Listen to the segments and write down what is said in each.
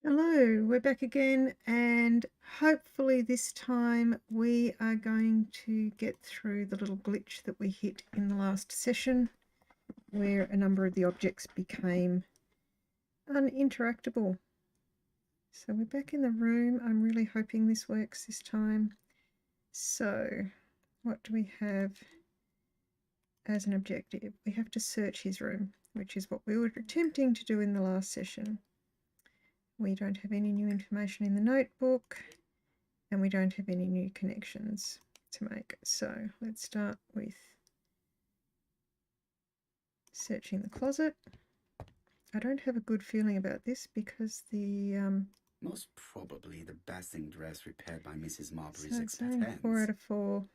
Hello, we're back again, and hopefully this time we are going to get through the little glitch that we hit in the last session where a number of the objects became uninteractable. So we're back in the room. I'm really hoping this works this time. So what do we have as an objective? We have to search his room, which is what we were attempting to do in the last session. We don't have any new information in the notebook, and we don't have any new connections to make. So let's start with searching the closet. I don't have a good feeling about this because the most probably the basting dress repaired by Mrs. Marbury's so it's expert saying hands. 4 out of 4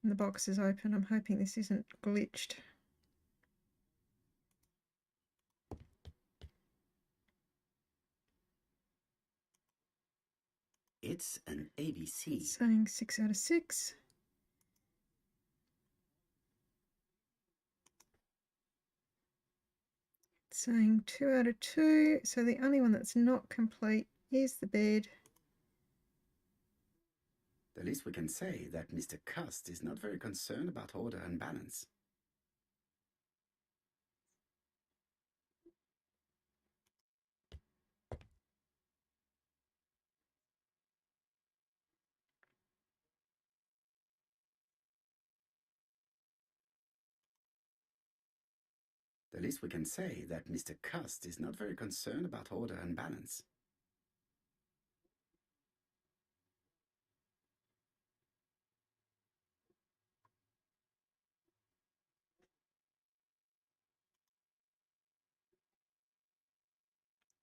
and the box is open. I'm hoping this isn't glitched. It's an ABC. It's saying 6 out of 6. It's saying 2 out of 2. So the only one that's not complete is the bed. The least we can say that Mr. Cust is not very concerned about order and balance. The least we can say that Mr. Cust is not very concerned about order and balance.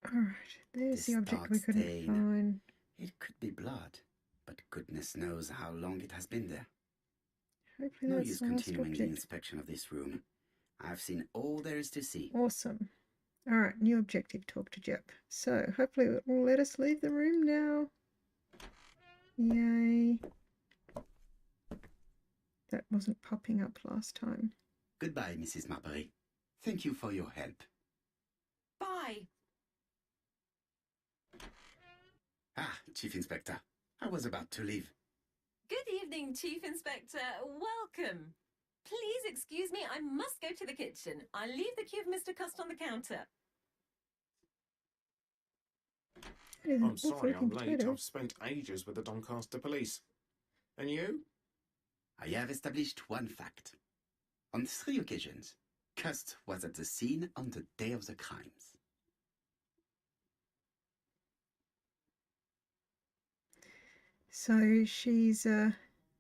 Alright, there's the object we couldn't find. It could be blood, but goodness knows how long it has been there. Hopefully No that's use the last continuing the object. inspection of this room. I've seen all there is to see. Awesome. Alright, new objective, talk to Jep. So hopefully it will let us leave the room now. Yay. That wasn't popping up last time. Goodbye, Mrs. Marbury. Thank you for your help. Bye. Ah, Chief Inspector. I was about to leave. Good evening, Chief Inspector. Welcome. Please excuse me, I must go to the kitchen. I'll leave the key of Mr. Cust on the counter. I'm sorry I'm late. I've spent ages with the Doncaster police. And you? I have established one fact. On 3 occasions, Cust was at the scene on the day of the crimes. So she's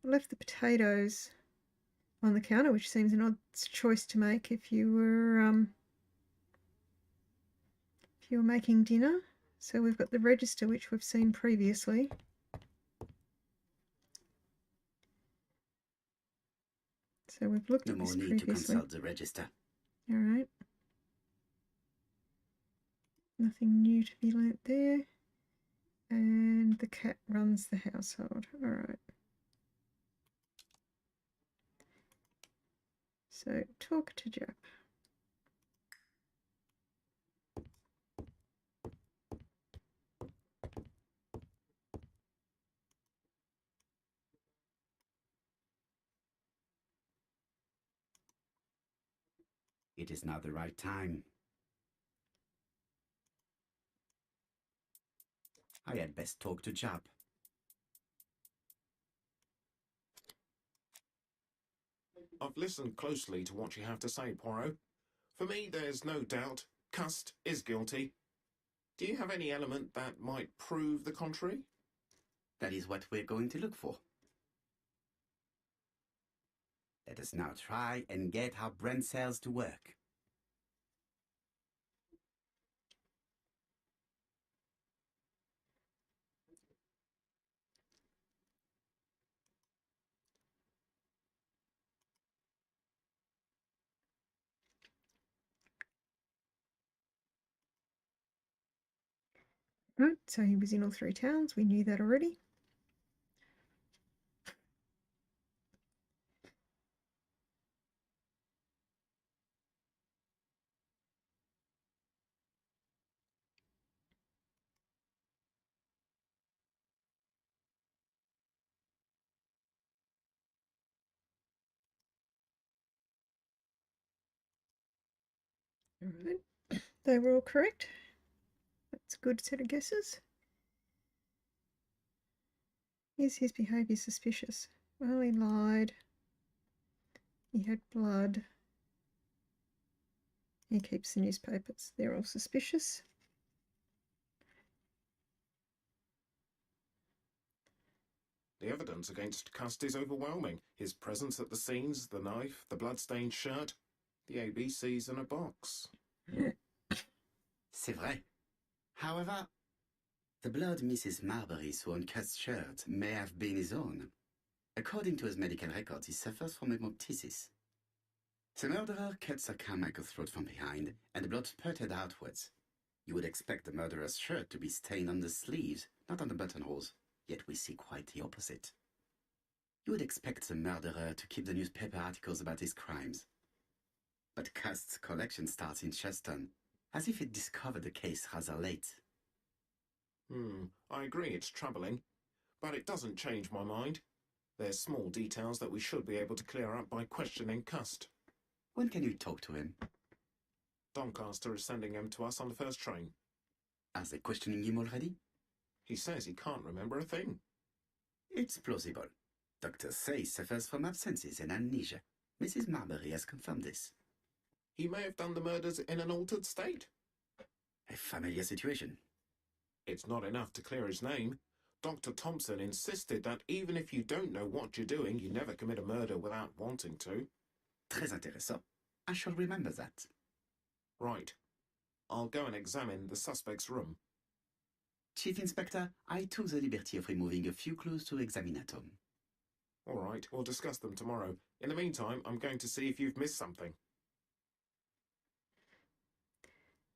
left the potatoes on the counter, which seems an odd choice to make if you were making dinner. So we've got the register, which we've seen previously. So we've looked at this previously. No more need to consult the register. All right. Nothing new to be learnt there. And the cat runs the household. All right. So talk to Jep. It is now the right time. I had best talk to Jap. I've listened closely to what you have to say, Poirot. For me, there's no doubt Cust is guilty. Do you have any element that might prove the contrary? That is what we're going to look for. Let us now try and get our brain cells to work. Right, so he was in all 3 towns. We knew that already. All right, they were all correct. That's a good set of guesses. Is his behaviour suspicious? Well, he lied. He had blood. He keeps the newspapers. They're all suspicious. The evidence against Cust is overwhelming. His presence at the scenes, the knife, the blood-stained shirt, the ABCs in a box. C'est vrai. However, the blood Mrs. Marbury saw on Cust's shirt may have been his own. According to his medical records, he suffers from hemoptysis. The murderer cut Sir Carmichael's throat from behind, and the blood spurted outwards. You would expect the murderer's shirt to be stained on the sleeves, not on the buttonholes, yet we see quite the opposite. You would expect the murderer to keep the newspaper articles about his crimes. But Cust's collection starts in Cheston, as if it discovered the case rather late. I agree it's troubling, but it doesn't change my mind. There's small details that we should be able to clear up by questioning Cust. When can you talk to him? Doncaster is sending him to us on the first train. Are they questioning him already? He says he can't remember a thing. It's plausible. Doctors say he suffers from absences and amnesia. Mrs. Marbury has confirmed this. He may have done the murders in an altered state. A familiar situation. It's not enough to clear his name. Dr. Thompson insisted that even if you don't know what you're doing, you never commit a murder without wanting to. Très intéressant. I shall remember that. Right. I'll go and examine the suspect's room. Chief Inspector, I took the liberty of removing a few clues to examinatum. All right, we'll discuss them tomorrow. In the meantime, I'm going to see if you've missed something.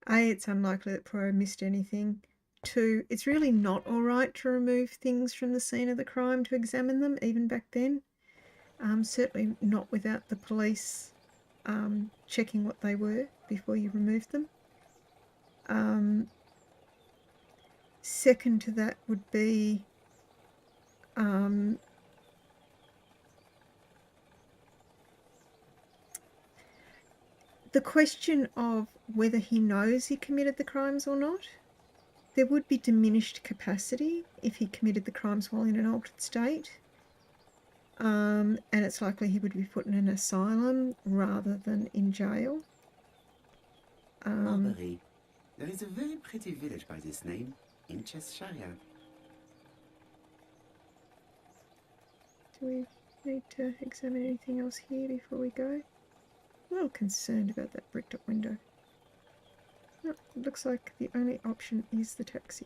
A, it's unlikely that Poirot missed anything. 2, it's really not all right to remove things from the scene of the crime to examine them, even back then. Certainly not without the police checking what they were before you removed them. Second to that would be the question of whether he knows he committed the crimes or not. There would be diminished capacity if he committed the crimes while in an altered state. And it's likely he would be put in an asylum rather than in jail. Marbury. There is a very pretty village by this name in Cheshire. Do we need to examine anything else here before we go? A little concerned about that bricked up window. No, it looks like the only option is the taxi.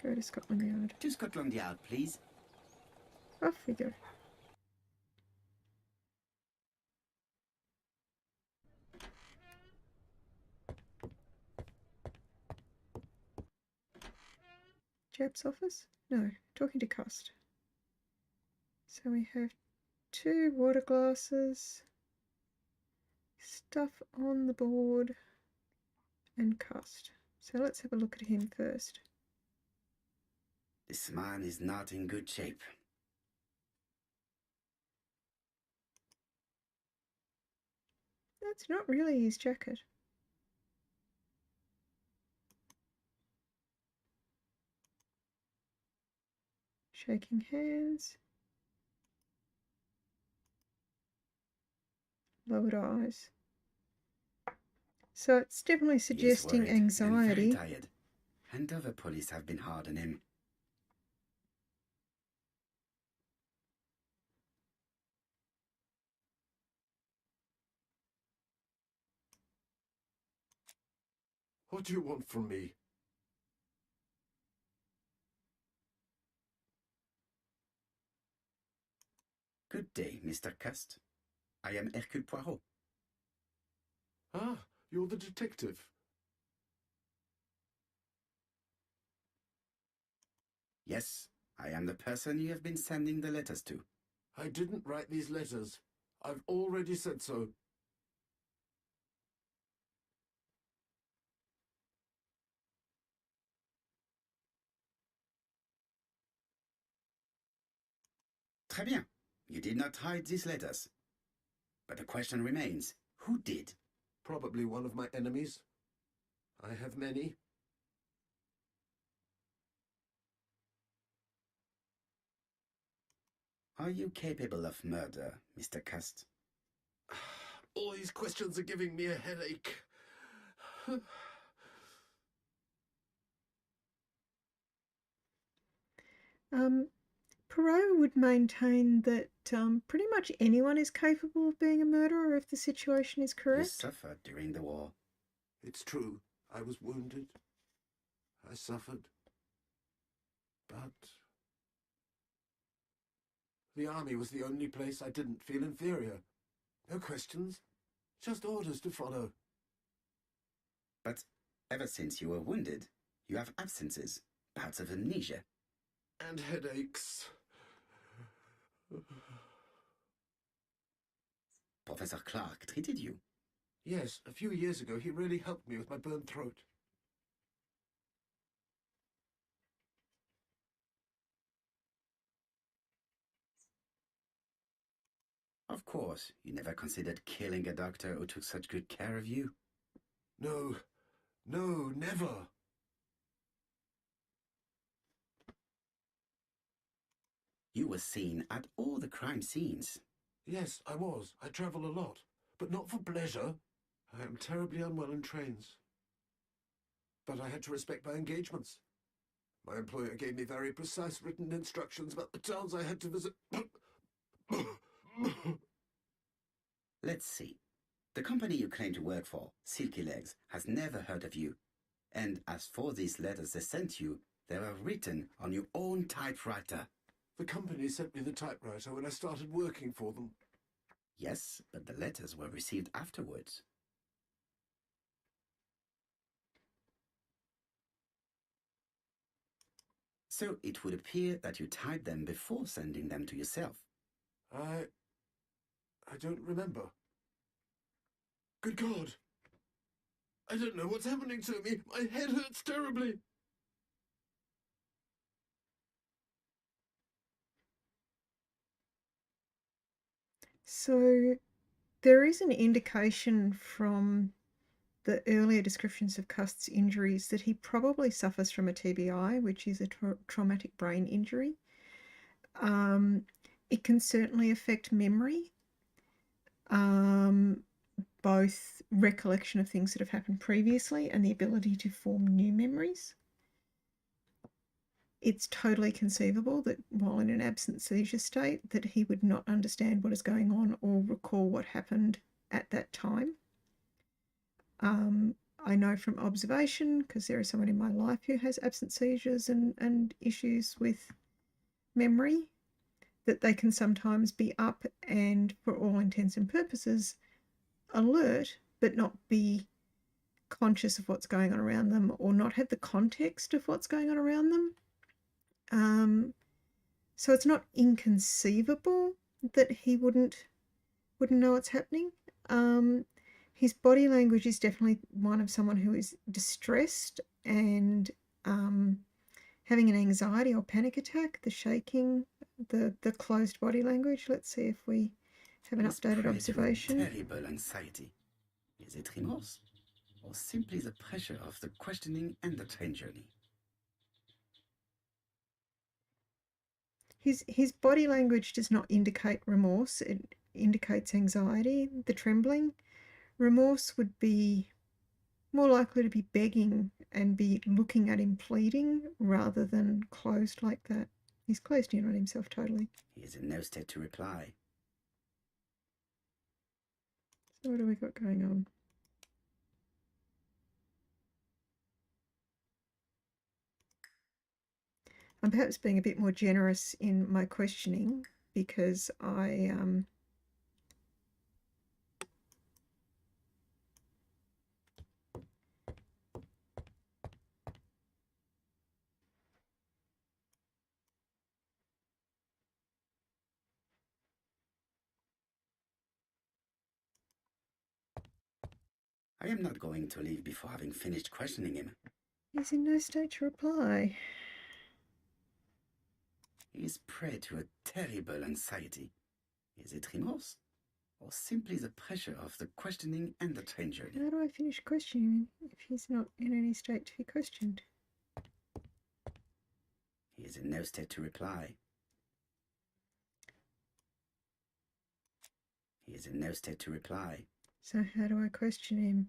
Go to Scotland Yard. To Scotland Yard, please. Off we go. Jap's office? No, talking to Cust. So we have 2 water glasses, stuff on the board, and Cust. So let's have a look at him first. This man is not in good shape. That's not really his jacket. Shaking hands. Lowered eyes. So it's definitely suggesting He is worried anxiety. and very tired. And other police have been hard on him. What do you want from me? Good day, Mr. Cust. I am Hercule Poirot. Ah, you're the detective. Yes, I am the person you have been sending the letters to. I didn't write these letters. I've already said so. Très bien. You did not write these letters. But the question remains, who did? Probably one of my enemies. I have many. Are you capable of murder, Mr. Cust? All these questions are giving me a headache. Poirot would maintain that pretty much anyone is capable of being a murderer if the situation is You correct. suffered during the war. It's true. I was wounded. I suffered. But the army was the only place I didn't feel inferior. No questions. Just orders to follow. But ever since you were wounded, you have absences, bouts of amnesia. And headaches. Professor Clark treated you. Yes, a few years ago he really helped me with my burned throat. Of course, you never considered killing a doctor who took such good care of you. No, never. You were seen at all the crime scenes. Yes, I was. I travel a lot, but not for pleasure. I am terribly unwell in trains. But I had to respect my engagements. My employer gave me very precise written instructions about the towns I had to visit. Let's see. The company you claim to work for, Silky Legs, has never heard of you. And as for these letters they sent you, they were written on your own typewriter. The company sent me the typewriter when I started working for them. Yes, but the letters were received afterwards. So it would appear that you typed them before sending them to yourself. I don't remember. Good God! I don't know what's happening to me. My head hurts terribly. So there is an indication from the earlier descriptions of Cust's injuries that he probably suffers from a TBI, which is a traumatic brain injury. It can certainly affect memory, both recollection of things that have happened previously and the ability to form new memories. It's totally conceivable that while in an absent seizure state that he would not understand what is going on or recall what happened at that time. I know from observation, because there is someone in my life who has absent seizures and issues with memory, that they can sometimes be up and, for all intents and purposes, alert, but not be conscious of what's going on around them or not have the context of what's going on around them. So it's not inconceivable that he wouldn't know what's happening. His body language is definitely one of someone who is distressed and having an anxiety or panic attack, the shaking, the closed body language. Let's see if we have an He's updated prey to a observation. terrible anxiety. Is it remorse? Or simply the pressure of the questioning and the train journey? His body language does not indicate remorse. It indicates anxiety, the trembling. Remorse would be more likely to be begging and be looking at him pleading rather than closed like that. He's closed in on himself totally. He is in no state to reply. So what do we got going on? I'm perhaps being a bit more generous in my questioning because I I am not going to leave before having finished questioning him. he's in no state to reply. He is prey to a terrible anxiety. Is it remorse? or simply the pressure of the questioning and the train journey? How do I finish questioning him if he's not in any state to be questioned? He is in no state to reply. He is in no state to reply. So how do I question him?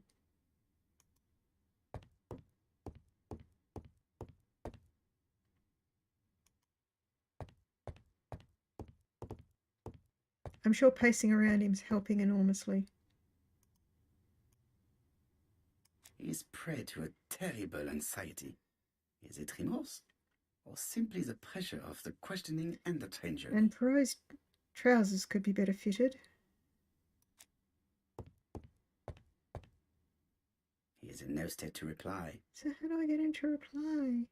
I'm sure pacing around him's helping enormously. He is prey to a terrible anxiety. Is it remorse? Or simply the pressure of the questioning and the train journey? And Poirot's trousers could be better fitted. He is in no state to reply. So how do I get him to reply?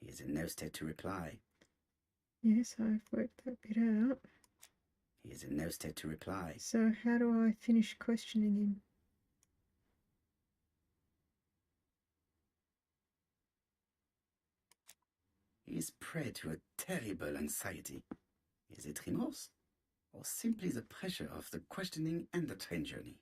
He is in no state to reply. Yes, I've worked that bit out. He is in no state to reply. So how do I finish questioning him? He is prey to a terrible anxiety. Is it remorse? Or simply the pressure of the questioning and the train journey?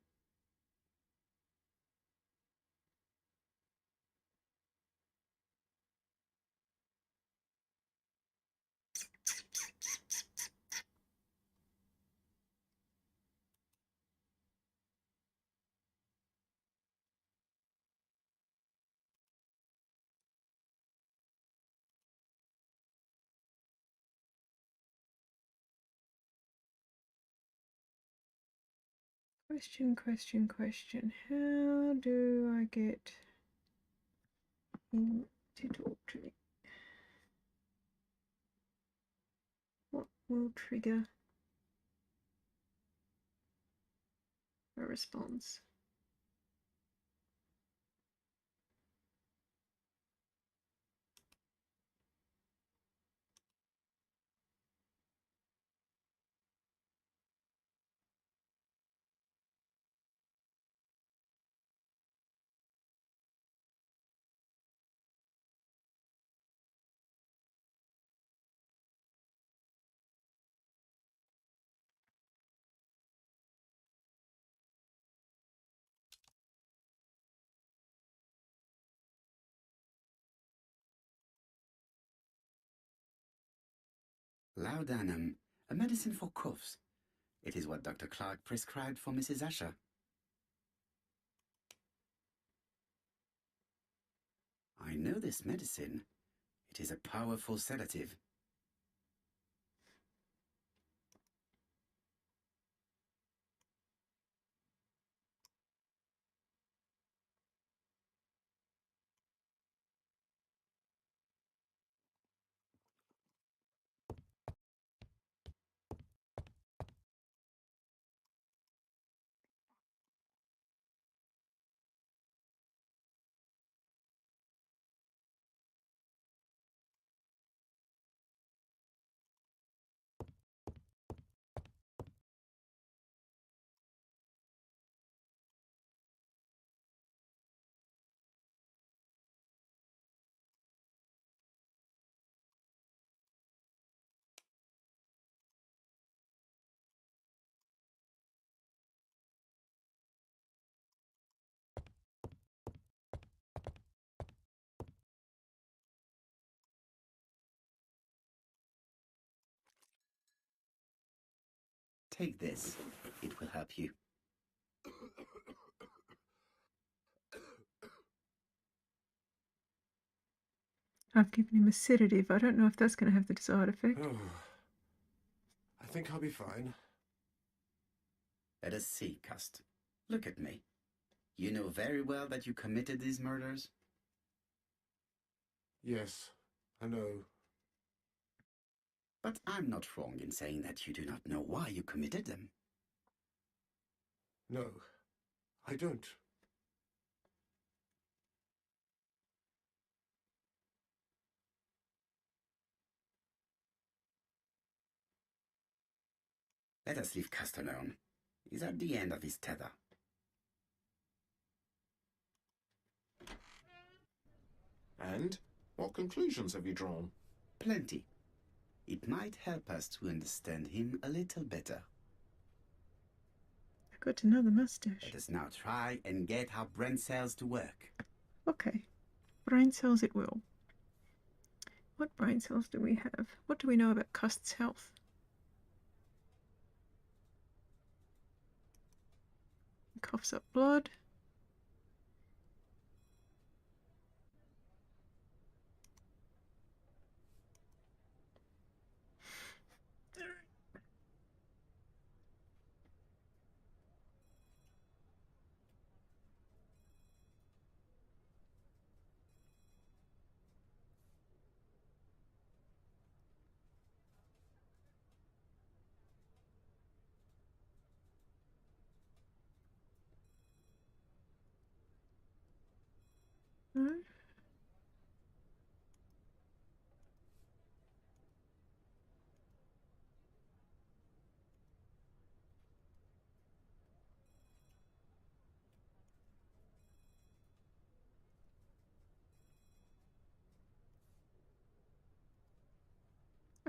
Question. How do I get him to talk to me? What will trigger a response? Laudanum, a medicine for coughs. It is what Dr. Clark prescribed for Mrs. Asher. I know this medicine. It is a powerful sedative. Take this. It will help you. I've given him a sedative. I don't know if that's going to have the desired effect. Oh, I think I'll be fine. Let us see, Cust. Look at me. You know very well that you committed these murders? Yes, I know. But I'm not wrong in saying that you do not know why you committed them. No, I don't. Let us leave Cust alone. He's at the end of his tether. And what conclusions have you drawn? Plenty. It might help us to understand him a little better. I've got another mustache. Let us now try and get our brain cells to work. Okay. Brain cells it will. What brain cells do we have? What do we know about Cust's health? Coughs up blood. No?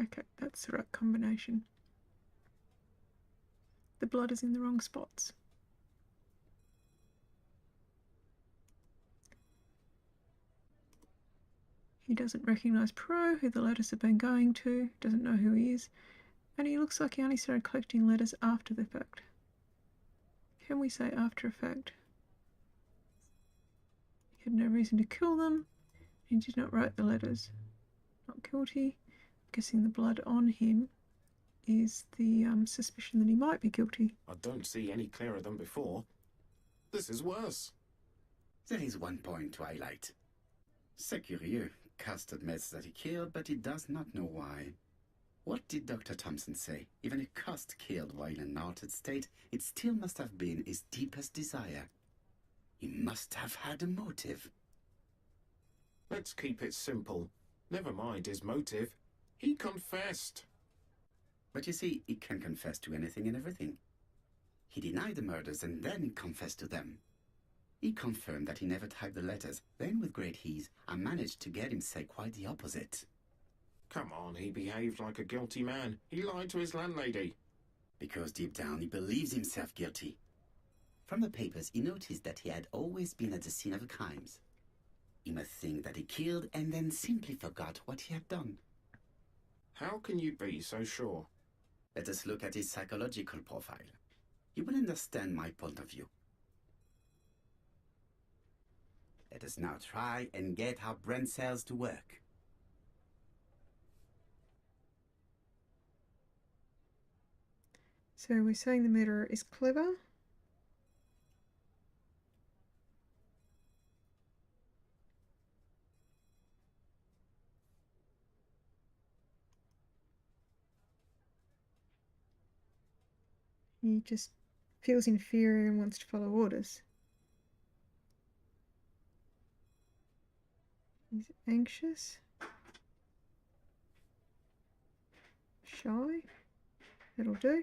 Okay, that's the right combination. The blood is in the wrong spots. He doesn't recognise Poirot, who the letters have been going to, doesn't know who he is, and he looks like he only started collecting letters after the fact. Can we say after a fact? He had no reason to kill them. He did not write the letters. Not guilty. I'm guessing the blood on him is the suspicion that he might be guilty. I don't see any clearer than before. This is worse. There is one point to highlight. C'est curieux. Cust admits that he killed, but he does not know why. What did Dr. Thompson say? Even if Cust killed while in an altered state, it still must have been his deepest desire. He must have had a motive. Let's keep it simple. Never mind his motive. He confessed. But you see, he can confess to anything and everything. He denied the murders and then he confessed to them. He confirmed that he never typed the letters. Then, with great ease, I managed to get him say quite the opposite. Come on, he behaved like a guilty man. He lied to his landlady. Because deep down he believes himself guilty. From the papers, he noticed that he had always been at the scene of the crimes. He must think that he killed and then simply forgot what he had done. How can you be so sure? Let us look at his psychological profile. You will understand my point of view. Let us now try and get our brain cells to work. So we're saying the murderer is clever. He just feels inferior and wants to follow orders. He's anxious, shy, that'll do,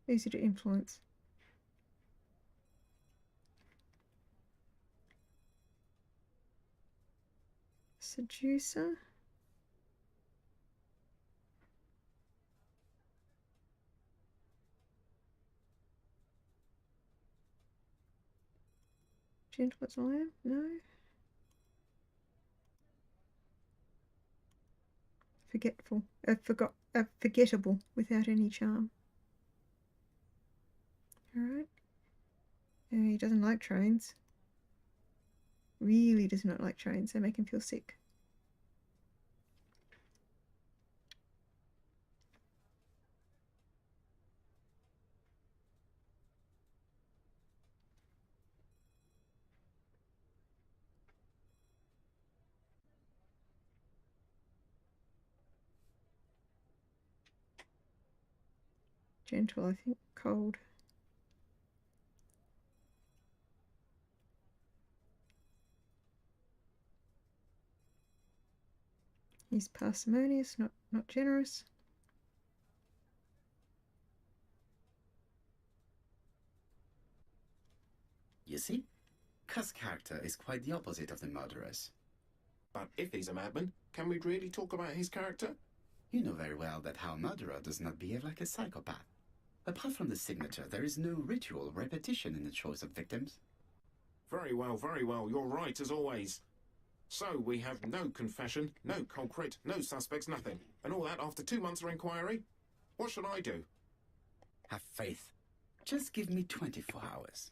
easy to influence. Seducer. Gentle as I am? No. Forgettable without any charm. Alright. He doesn't like trains. Really does not like trains. They make him feel sick. Gentle, I think. Cold. He's parsimonious, not generous. You see? Cust's character is quite the opposite of the murderer's. But if he's a madman, can we really talk about his character? You know very well that our murderer does not behave like a psychopath. Apart from the signature, there is no ritual repetition in the choice of victims. Very well, you're right as always. So we have no confession, no culprit, no suspects, nothing. And all that after 2 months of inquiry? What should I do? Have faith. Just give me 24 hours.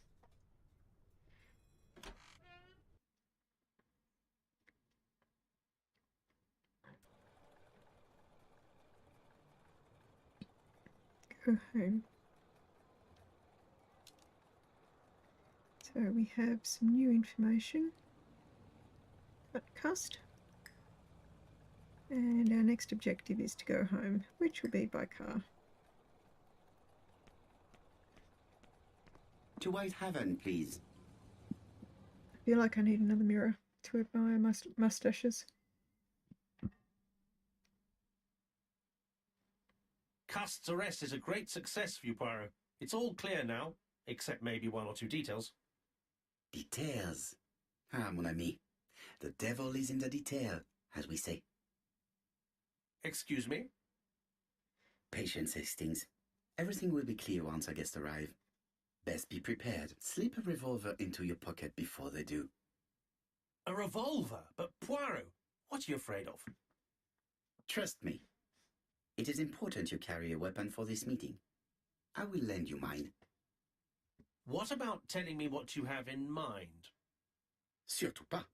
Go home. So we have some new information about Cust. And our next objective is to go home, which will be by car. To Whitehaven, please. I feel like I need another mirror to admire my mustaches. Cust's arrest is a great success for you, Poirot. It's all clear now, except maybe 1 or 2 details. Details. Ah, mon ami. The devil is in the detail, as we say. Excuse me? Patience, Hastings. Everything will be clear once our guests arrive. Best be prepared. Slip a revolver into your pocket before they do. A revolver? But Poirot, what are you afraid of? Trust me. It is important you carry a weapon for this meeting. I will lend you mine. What about telling me what you have in mind? Surtout pas.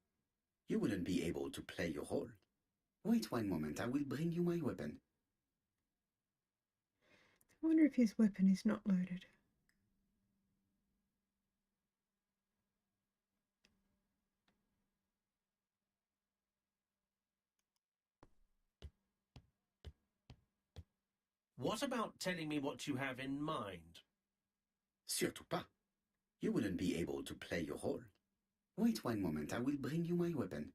You wouldn't be able to play your role. Wait 1 moment, I will bring you my weapon. I wonder if his weapon is not loaded. What about telling me what you have in mind? Surtout pas. You wouldn't be able to play your role. Wait 1 moment, I will bring you my weapon.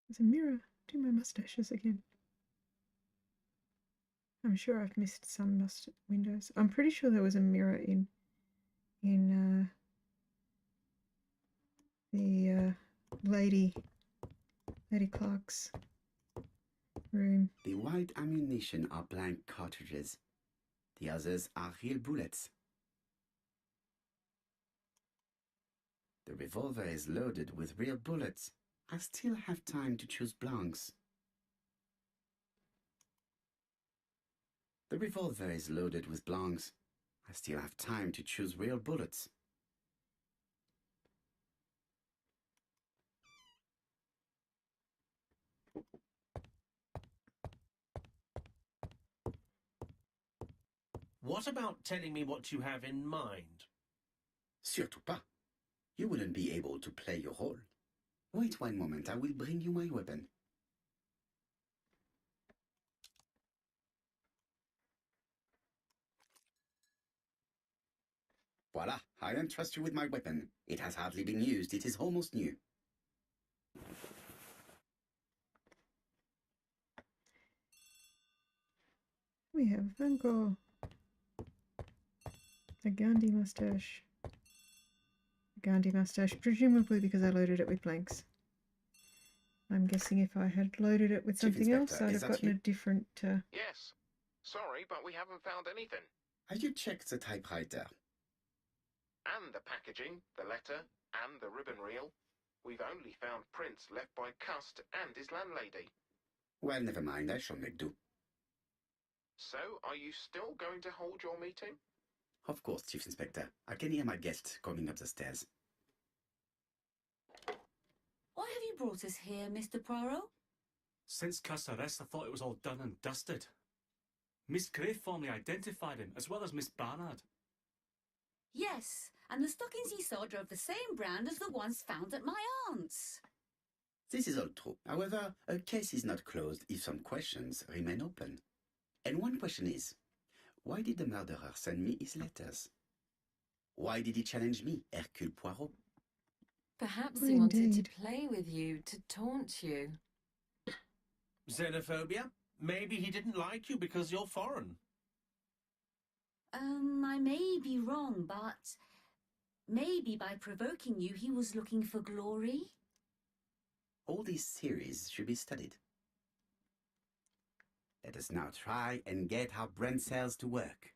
There's a mirror. Do my mustaches again. I'm sure I've missed some windows. I'm pretty sure there was a mirror in the Lady Clark's room. The white ammunition are blank cartridges. The others are real bullets. The revolver is loaded with real bullets. I still have time to choose blanks. The revolver is loaded with blanks. I still have time to choose real bullets. What about telling me what you have in mind? Surtout pas. You wouldn't be able to play your role. Wait 1 moment, I will bring you my weapon. Voila, I entrust you with my weapon. It has hardly been used, it is almost new. We have Van Gogh. A Gandhi mustache. Gandhi mustache, presumably because I loaded it with blanks. I'm guessing if I had loaded it with Chief something else, Inspector, I'd is have that gotten you? a different... Yes. Sorry, but we haven't found anything. Have you checked the typewriter? And the packaging, the letter, and the ribbon reel. We've only found prints left by Cust and his landlady. Well, never mind, I shall make do. So, are you still going to hold your meeting? Of course, Chief Inspector. I can hear my guest coming up the stairs. Why have you brought us here, Mr. Poirot? Since Cust's arrest, I thought it was all done and dusted. Miss Gray formally identified him, as well as Miss Barnard. Yes, and the stockings he saw drove the same brand as the ones found at my aunt's. This is all true. However, a case is not closed if some questions remain open. And one question is, why did the murderer send me his letters? Why did he challenge me, Hercule Poirot? Perhaps Oh, he wanted to indeed. play with you, to taunt you. Xenophobia? Maybe he didn't like you because you're foreign. I may be wrong, but maybe by provoking you, he was looking for glory? All these theories should be studied. Let us now try and get our brain cells to work.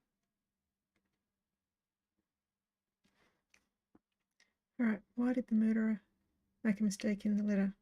All right, why did the murderer make a mistake in the letter?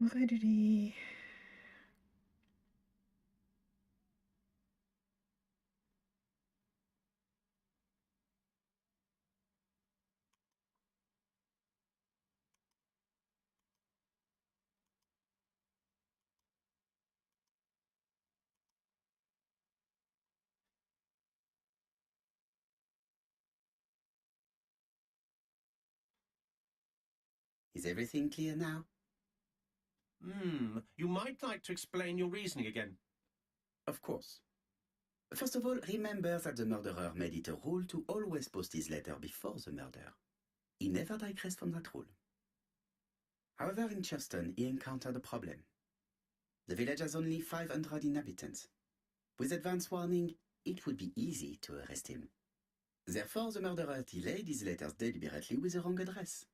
Why did he... Is everything clear now? You might like to explain your reasoning again. Of course. First of all, remember that the murderer made it a rule to always post his letter before the murder. He never digressed from that rule. However, in Churston, he encountered a problem. The village has only 500 inhabitants. With advance warning, it would be easy to arrest him. Therefore, the murderer delayed his letters deliberately with the wrong address.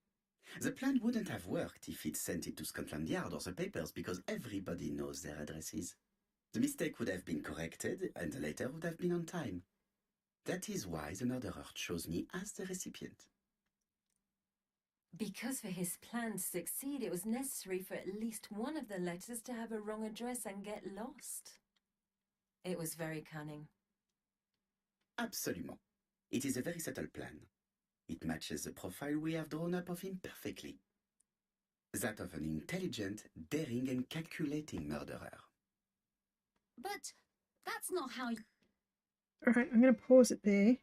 The plan wouldn't have worked if he'd sent it to Scotland Yard or the papers because everybody knows their addresses. The mistake would have been corrected and the letter would have been on time. That is why the murderer chose me as the recipient. Because for his plan to succeed, it was necessary for at least one of the letters to have a wrong address and get lost. It was very cunning. Absolument. It is a very subtle plan. It matches the profile we have drawn up of him perfectly. That of an intelligent, daring and calculating murderer. But that's not how... All right, I'm going to pause it there.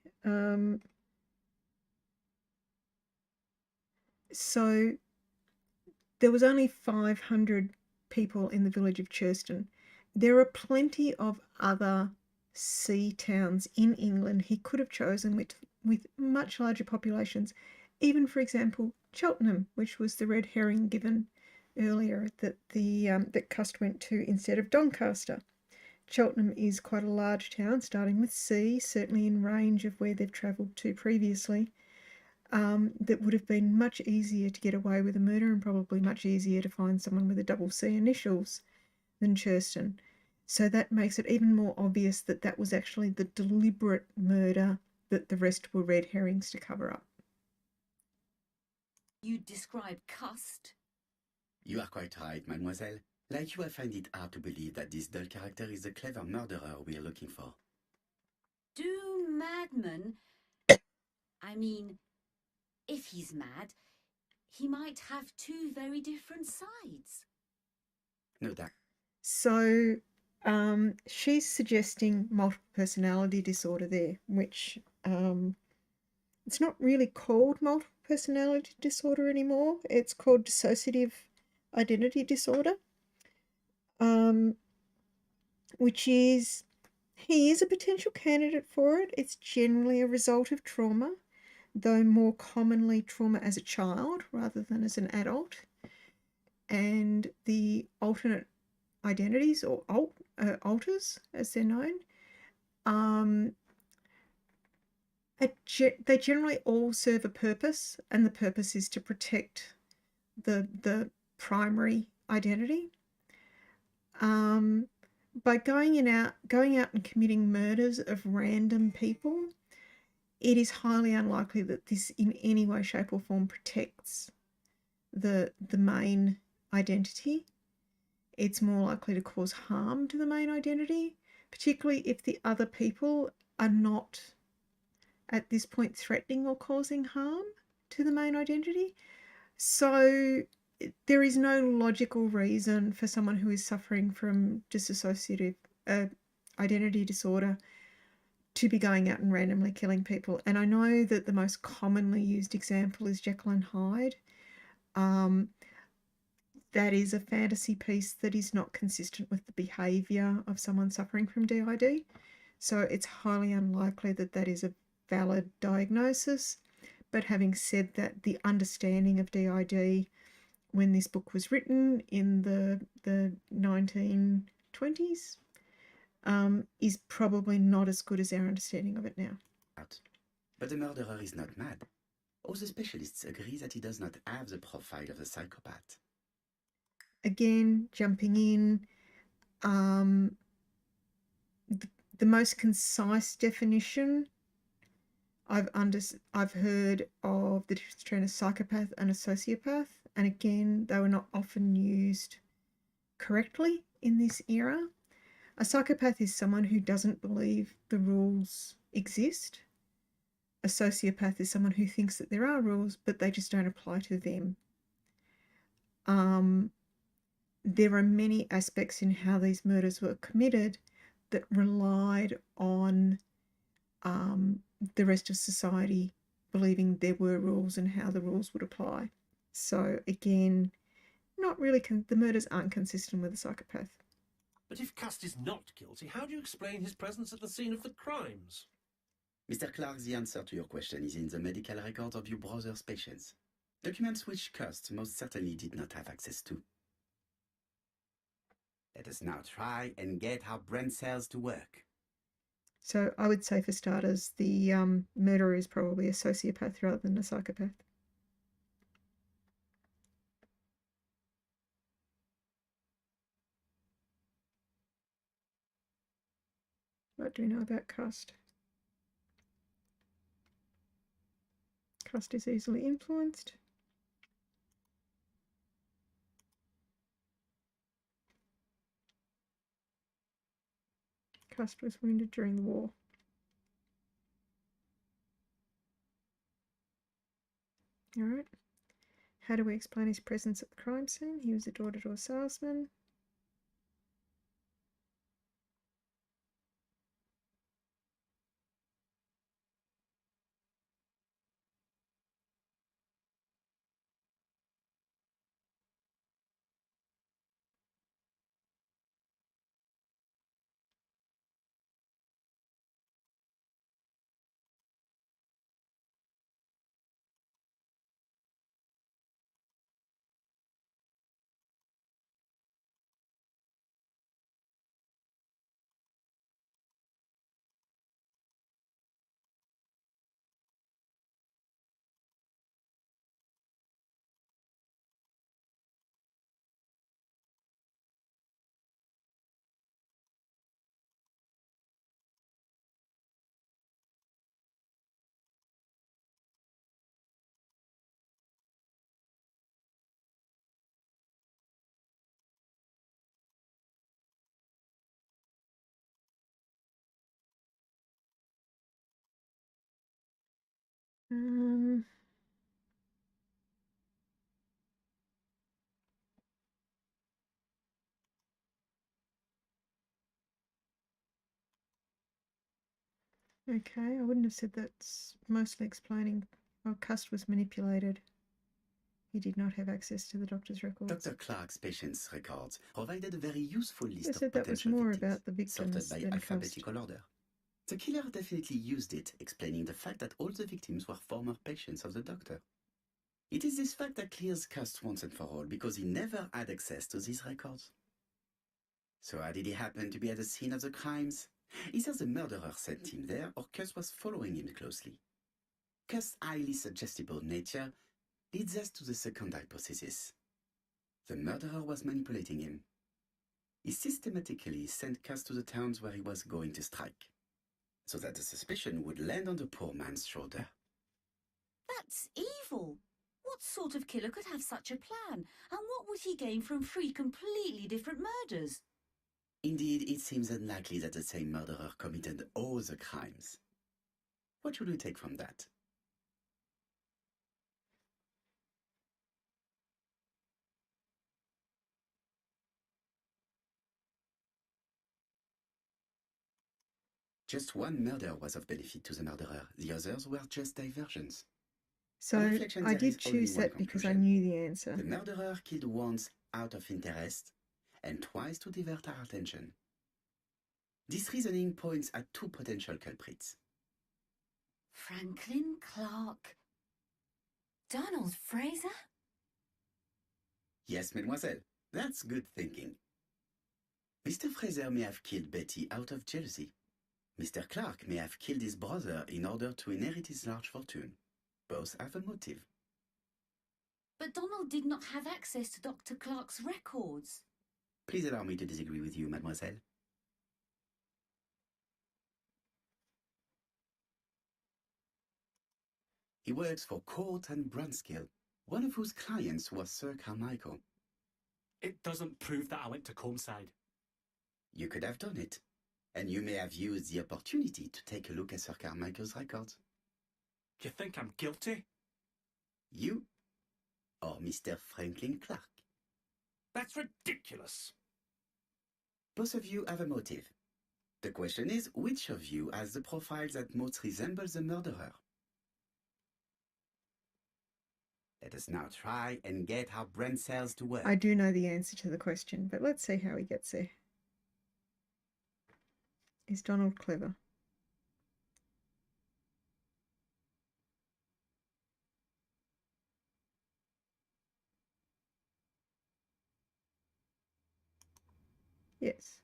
So there was only 500 people in the village of Churston. There are plenty of other sea towns in England he could have chosen with much larger populations. Even, for example, Cheltenham, which was the red herring given earlier that that Cust went to instead of Doncaster. Cheltenham is quite a large town, starting with C, certainly in range of where they've travelled to previously. That would have been much easier to get away with a murder and probably much easier to find someone with a double C initials than Churston. So that makes it even more obvious that that was actually the deliberate murder that the rest were red herrings to cover up. You describe Cust? You are quite right, mademoiselle. Like you, I find it hard to believe that this dull character is the clever murderer we are looking for. Do madmen... I mean, if he's mad, he might have two very different sides. No doubt. So she's suggesting multiple personality disorder there, which it's not really called multiple personality disorder anymore. It's called dissociative identity disorder, which is, he is a potential candidate for it. It's generally a result of trauma, though more commonly trauma as a child rather than as an adult. And the alternate identities, or alters as they're known, They generally all serve a purpose, and the purpose is to protect the primary identity. By going out and committing murders of random people, it is highly unlikely that this in any way, shape or form protects the main identity. It's more likely to cause harm to the main identity, particularly if the other people are not at this point threatening or causing harm to the main identity. So there is no logical reason for someone who is suffering from dissociative identity disorder to be going out and randomly killing people. And I know that the most commonly used example is Jekyll and Hyde. That is a fantasy piece that is not consistent with the behaviour of someone suffering from DID. So it's highly unlikely that that is a valid diagnosis. But having said that, the understanding of DID when this book was written in the 1920s is probably not as good as our understanding of it now. But the murderer is not mad. All the specialists agree that he does not have the profile of a psychopath. Again, jumping in, the most concise definition I've heard of the difference between a psychopath and a sociopath, and again, they were not often used correctly in this era. A psychopath is someone who doesn't believe the rules exist. A sociopath is someone who thinks that there are rules, but they just don't apply to them. There are many aspects in how these murders were committed that relied on the rest of society believing there were rules and how the rules would apply. So again, not really. The murders aren't consistent with a psychopath. But if Cust is not guilty, how do you explain his presence at the scene of the crimes? Mr. Clark, the answer to your question is in the medical records of your brother's patients. Documents which Cust most certainly did not have access to. Let us now try and get our brain cells to work. So I would say, for starters, the murderer is probably a sociopath rather than a psychopath. What do we know about Cust? Cust is easily influenced. Cust was wounded during the war. All right. How do we explain his presence at the crime scene? He was a door-to-door salesman. Okay, I wouldn't have said that's mostly explaining. Oh, Cust was manipulated. He did not have access to the doctor's records. Dr. Clark's patients' records provided a very useful list I of said that was potential more victims, about the victims sorted by than Cust. alphabetical order. The killer definitely used it, explaining the fact that all the victims were former patients of the doctor. It is this fact that clears Cust once and for all, because he never had access to these records. So how did he happen to be at the scene of the crimes? Either the murderer sent him there, or Cust was following him closely. Cust's highly suggestible nature leads us to the second hypothesis. The murderer was manipulating him. He systematically sent Cust to the towns where he was going to strike, so that the suspicion would land on the poor man's shoulder. That's evil. What sort of killer could have such a plan? And what would he gain from 3 completely different murders? Indeed, it seems unlikely that the same murderer committed all the crimes. What should we take from that? Just one murder was of benefit to the murderer. The others were just diversions. So reflection, I there is did only choose one that because I conclusion. knew the answer. The murderer killed once out of interest and twice to divert our attention. This reasoning points at 2 potential culprits. Franklin Clark. Donald Fraser? Yes, mademoiselle, that's good thinking. Mr. Fraser may have killed Betty out of jealousy. Mr. Clark may have killed his brother in order to inherit his large fortune. Both have a motive. But Donald did not have access to Dr. Clark's records. Please allow me to disagree with you, mademoiselle. He works for Court and Brunskill, one of whose clients was Sir Carmichael. It doesn't prove that I went to Comeside. You could have done it, and you may have used the opportunity to take a look at Sir Carmichael's records. You think I'm guilty? You or Mr. Franklin Clark? That's ridiculous. Both of you have a motive. The question is, which of you has the profile that most resembles the murderer? Let us now try and get our brain cells to work. I do know the answer to the question, but let's see how he gets there. Is Donald clever? Yes.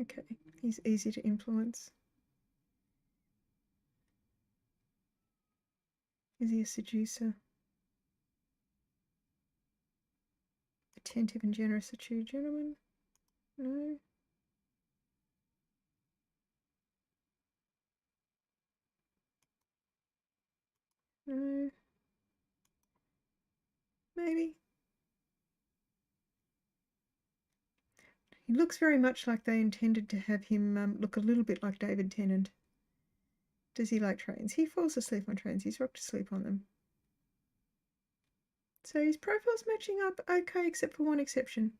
Okay, he's easy to influence. Is he a seducer? Attentive and generous, a true gentleman? No. No. Maybe. He looks very much like they intended to have him look a little bit like David Tennant. Does he like trains? He falls asleep on trains. He's rocked to sleep on them. So his profile's matching up okay, except for one exception.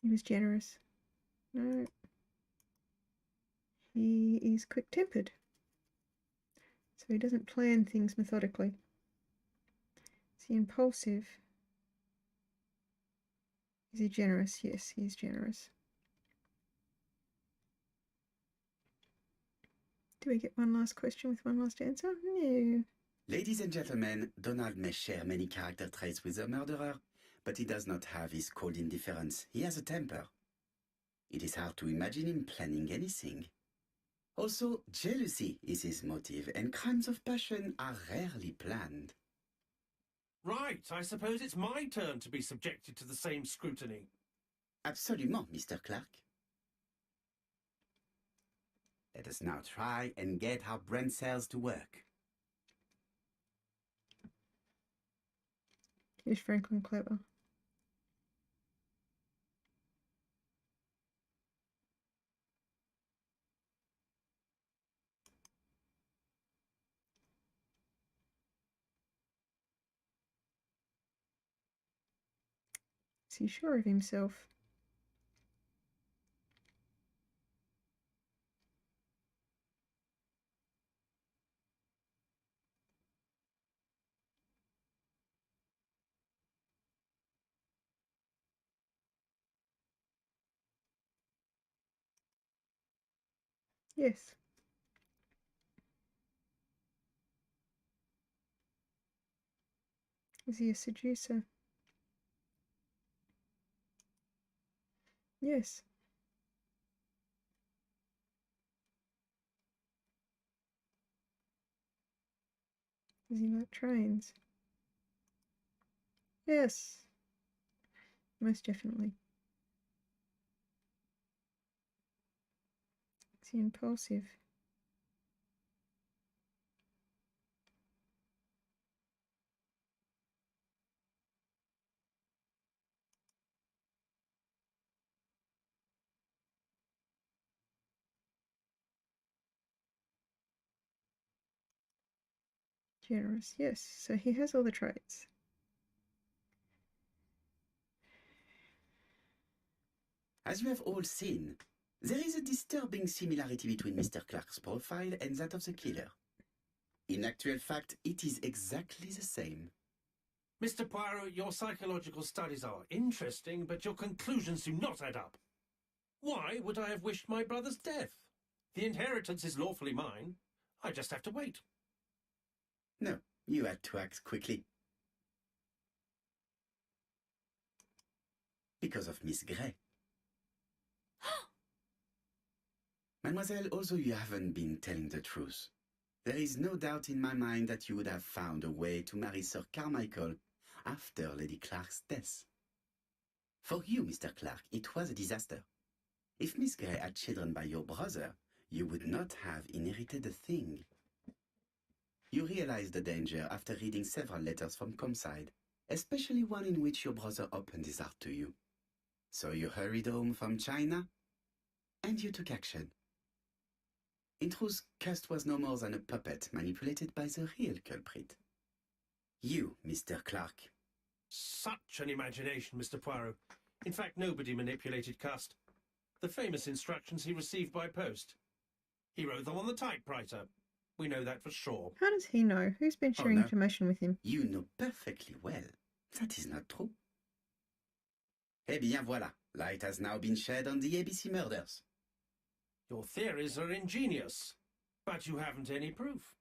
He was generous. No. He is quick-tempered. So he doesn't plan things methodically. Is he impulsive? Is he generous? Yes, he is generous. Do we get one last question with one last answer? No. Ladies and gentlemen, Donald may share many character traits with the murderer, but he does not have his cold indifference. He has a temper. It is hard to imagine him planning anything. Also, jealousy is his motive, and crimes of passion are rarely planned. Right, I suppose it's my turn to be subjected to the same scrutiny. Absolument, Mr. Clark. Let us now try and get our brain cells to work. Is Franklin clever? Is he sure of himself? Yes. Is he a seducer? Yes. Does he like trains? Yes. Most definitely. Is he impulsive? Generous, yes. So he has all the traits. As you have all seen, there is a disturbing similarity between Mr. Clark's profile and that of the killer. In actual fact, it is exactly the same. Mr. Poirot, your psychological studies are interesting, but your conclusions do not add up. Why would I have wished my brother's death? The inheritance is lawfully mine. I just have to wait. No, you had to act quickly. Because of Miss Grey. Mademoiselle, although you haven't been telling the truth, there is no doubt in my mind that you would have found a way to marry Sir Carmichael after Lady Clark's death. For you, Mr. Clark, it was a disaster. If Miss Grey had children by your brother, you would not have inherited a thing. You realized the danger after reading several letters from Comside, especially one in which your brother opened his heart to you. So you hurried home from China, and you took action. In truth, Cust was no more than a puppet manipulated by the real culprit. You, Mr. Clark. Such an imagination, Mr. Poirot. In fact, nobody manipulated Cust. The famous instructions he received by post. He wrote them on the typewriter. We know that for sure. How does he know? Who's been sharing information with him? You know perfectly well. That is not true. Eh bien voilà, light has now been shed on the ABC murders. Your theories are ingenious, but you haven't any proof.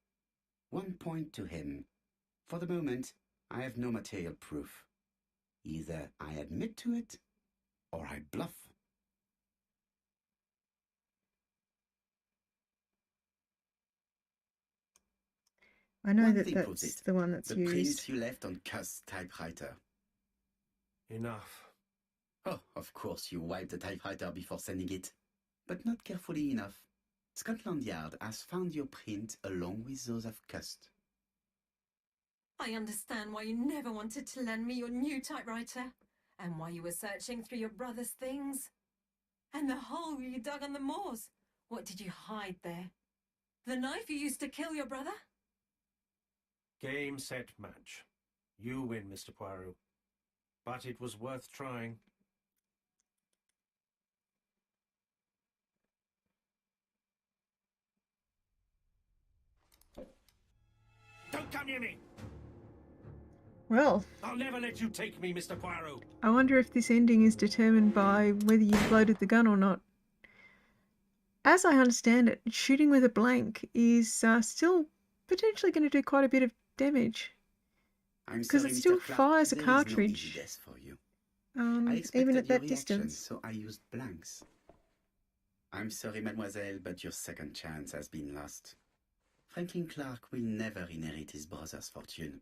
One point to him. For the moment, I have no material proof. Either I admit to it, or I bluff. I know One that thing proves that's it. the one that's the used. print you left on Cust's typewriter. Enough. Oh, of course you wiped the typewriter before sending it. But not carefully enough. Scotland Yard has found your print along with those of Cust. I understand why you never wanted to lend me your new typewriter, and why you were searching through your brother's things. And the hole you dug on the moors. What did you hide there? The knife you used to kill your brother? Game, set, match. You win, Mr. Poirot. But it was worth trying. Don't come near me! Well, I'll never let you take me, Mr. Poirot. I wonder if this ending is determined by whether you've loaded the gun or not. As I understand it, shooting with a blank is still potentially going to do quite a bit of damage. Because it still fires a cartridge. For you. Even at that reaction, distance. So I used blanks. I'm sorry, mademoiselle, but your second chance has been lost. Franklin Clark will never inherit his brother's fortune.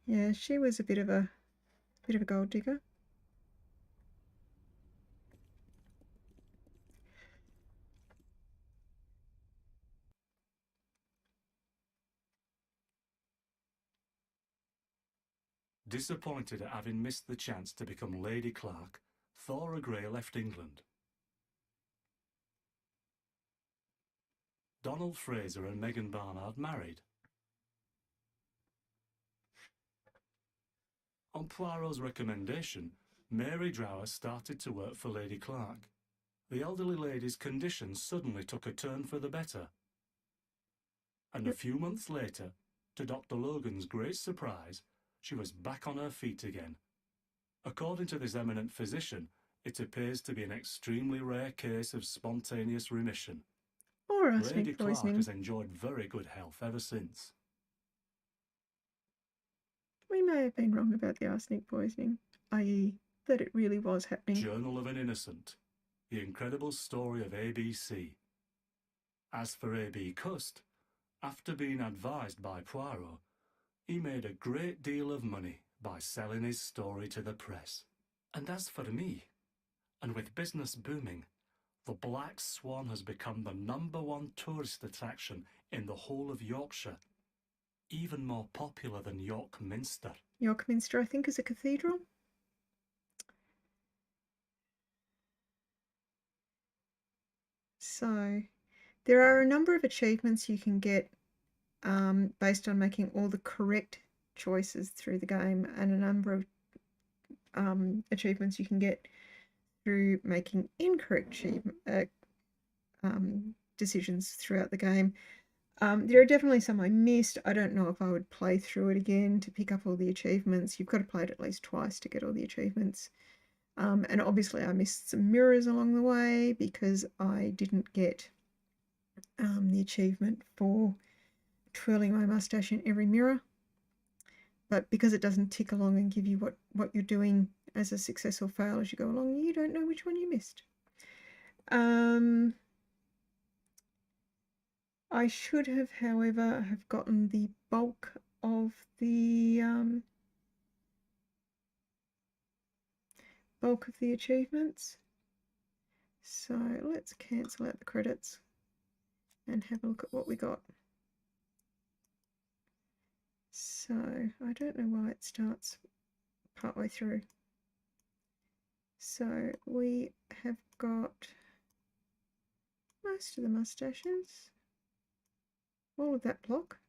Yeah, she was a bit of a gold digger. Disappointed at having missed the chance to become Lady Clark, Thora Grey left England. Donald Fraser and Megan Barnard married. On Poirot's recommendation, Mary Drower started to work for Lady Clark. The elderly lady's condition suddenly took a turn for the better. And a few months later, to Dr. Logan's great surprise, she was back on her feet again. According to this eminent physician, It appears to be an extremely rare case of spontaneous remission. Or Lady arsenic Clark poisoning. has enjoyed very good health ever since. We may have been wrong about the arsenic poisoning, i.e. that it really was happening. Journal of an Innocent. The incredible story of ABC. As for A.B. Cust, after being advised by Poirot, he made a great deal of money by selling his story to the press. And as for me, and with business booming, the Black Swan has become the #1 tourist attraction in the whole of Yorkshire, even more popular than York Minster. York Minster, I think, is a cathedral. So there are a number of achievements you can get based on making all the correct choices through the game, and a number of achievements you can get through making incorrect decisions throughout the game. There are definitely some I missed. I don't know if I would play through it again to pick up all the achievements. You've got to play it at least twice to get all the achievements. And obviously I missed some mirrors along the way because I didn't get the achievement for twirling my mustache in every mirror. But because it doesn't tick along and give you what you're doing as a success or fail as you go along, you don't know which one you missed. I should have, however, have gotten the bulk of the achievements. So let's cancel out the credits and have a look at what we got. So I don't know why it starts partway through. So we have got most of the mustaches, all of that block.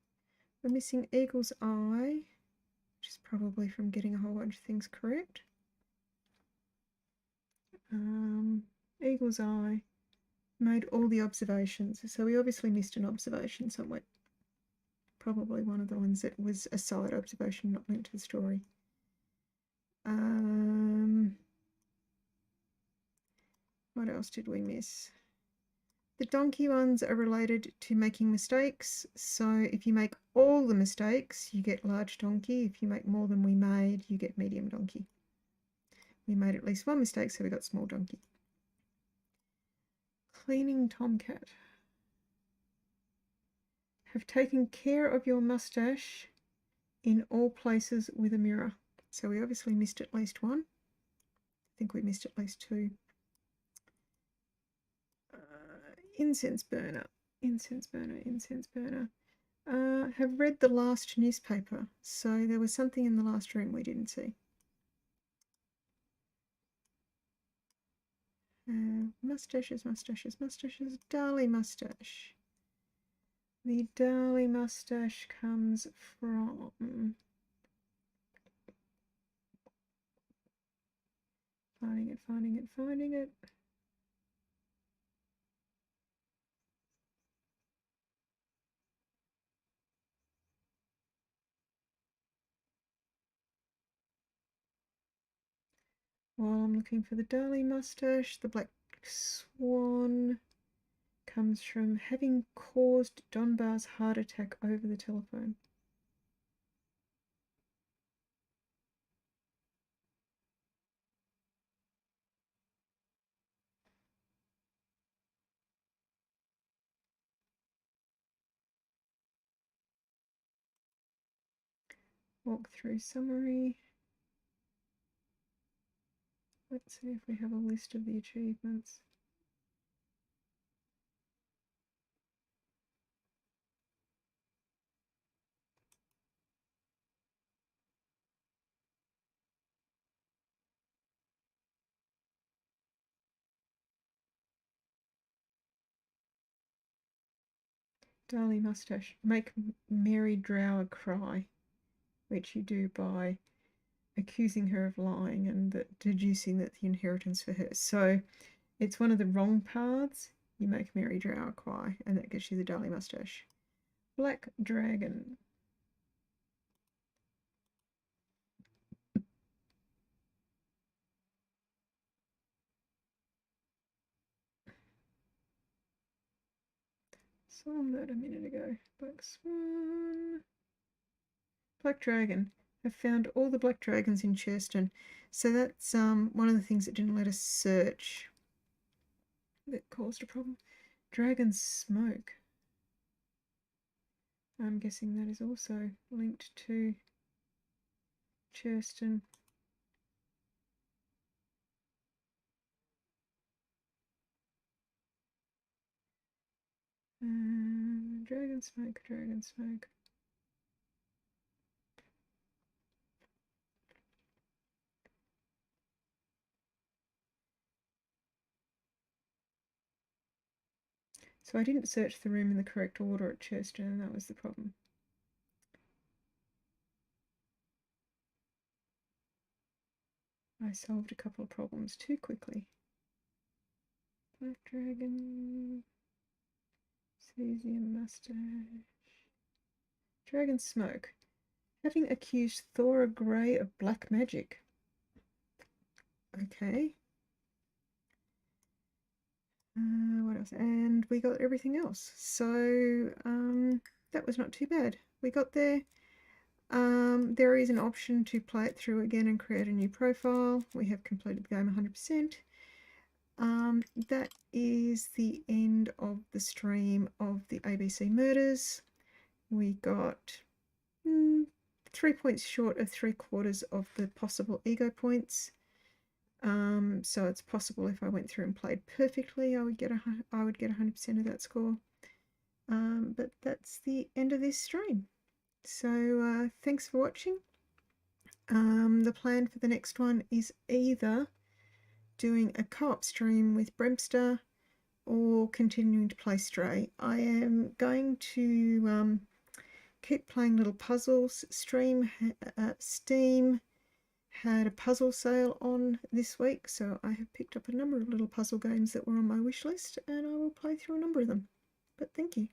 We're missing Eagle's Eye, which is probably from getting a whole bunch of things correct. Eagle's Eye made all the observations, so we obviously missed an observation somewhere. Probably one of the ones that was a side observation, not linked to the story. What else did we miss? The donkey ones are related to making mistakes. So if you make all the mistakes, you get large donkey. If you make more than we made, you get medium donkey. We made at least one mistake, so we got small donkey. Cleaning tomcat. Have taken care of your mustache in all places with a mirror. So we obviously missed at least one. I think we missed at least two. Incense burner. Have read the last newspaper. So there was something in the last room we didn't see. Mustaches. Darlie mustache. The Darlie mustache comes from... Finding it. While I'm looking for the Darlie mustache, the Black Swan comes from having caused Donbar's heart attack over the telephone. Walkthrough summary. Let's see if we have a list of the achievements. Darlie mustache. Make Mary Drower cry, which you do by accusing her of lying and deducing that the inheritance for her. So it's one of the wrong paths. You make Mary Drower cry, and that gets you the Darlie mustache. Black Dragon. saw that a minute ago. Black Swan. Black Dragon. I found all the black dragons in Churston. So that's one of the things that didn't let us search that caused a problem. Dragon Smoke. I'm guessing that is also linked to Churston. Dragon Smoke, Dragon Smoke. So I didn't search the room in the correct order at Churston, and that was the problem. I solved a couple of problems too quickly. Black Dragon, Cesium Mustache, Dragon Smoke. Having accused Thora Grey of black magic. Okay. What else? And we got everything else. So that was not too bad. We got there. There is an option to play it through again and create a new profile. We have completed the game 100%. That is the end of the stream of the ABC murders. We got 3 points short of 3/4 of the possible ego points. So it's possible if I went through and played perfectly, I would get 100% of that score. But that's the end of this stream. So thanks for watching. The plan for the next one is either doing a co-op stream with Bremster or continuing to play Stray. I am going to keep playing little puzzles. Steam had a puzzle sale on this week, so I have picked up a number of little puzzle games that were on my wish list, and I will play through a number of them. But thank you.